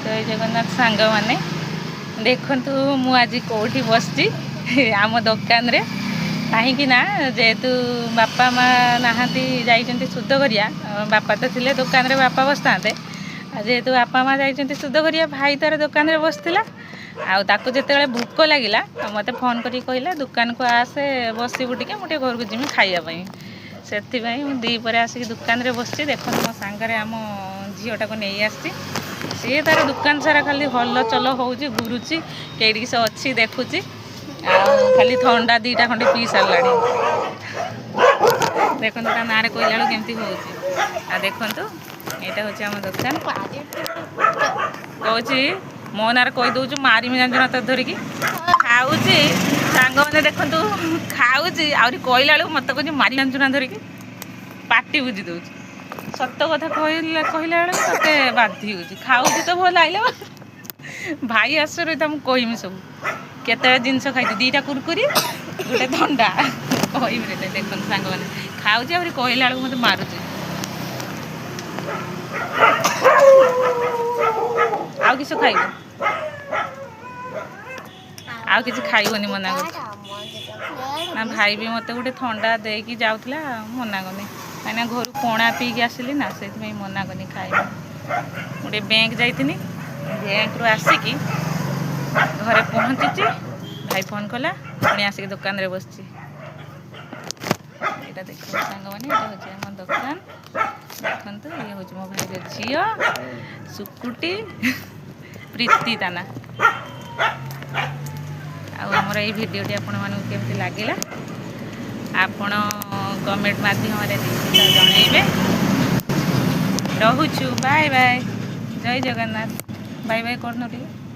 जय जगन्नाथ सांग मैंने देखु मु आज कौटी बसची आम दुकान रे कहीं ना जेहेतु बापा माँ नहांती जाइछन्ति शुद्ध करिया बापा तो थिले दुकान रे बापा बसता जेहेतु बापा माँ जाइछन्ति शुद्ध करिया भाई तार दुकान रे बसतिला आउ ताको जेतेबेले भूक लागिला मते फोन करी कहला दुकान को आसे बसिबु टिके मु घर को जिमि खाइया पई सेथिबाई मु दी परे आसिक दुकान रे बसची देखो मो सांगरे आम झीटा को नहीं आसची सी तार दुकान सारा खाली हल चल होउची घुरुची केडी से अच्छी देखुची खाली थंडा दीटा खंडे पी साराणी देखो ता ना कहला केमती होउची आ देखो यहाँ हूँ आम दुकान कौची मो ना कही दौचु मारिमी जान तो धरिकी खाऊची सांग मैंने देखु खाऊची आहरी कहला बेलू मत कह मारी जान ना धरिकी पाटी बुझी दौची सत कथा कहला ते बाधी हो खाऊची तो भल लगे भाई आसर कहमी सब केत जिनस खाई दीटा कुरकुरी गोटे थंडा कहमी देख सांग मैंने खाऊची आहरी कहला बेलू मत मारुची आउ किस खाइब आउ किसी खाइबनी मना कर ना भाई भी मत गोटे थंडा देकी जाऊला मना करनी कहीं घर पणा पीकी आसली ना से मना करनी खाइब गोटे बैंक जाइनी बैंक रू आसिकी घरे पहुँची भाई फोन कला पुणी आसिक दुकान रे बसची यहाँ देख सांग मैंने यहाँ हूँ आम दुकान देखु ये हूँ मो भाई झील सुकुटी प्रीति ताना आमर ये भिडटी आपण मानक केमती लगिला आपण कमेंट माध्यम निश्चित जनइबे रोचु बाय बाय जय जगन्नाथ बाय बाय करन टिके।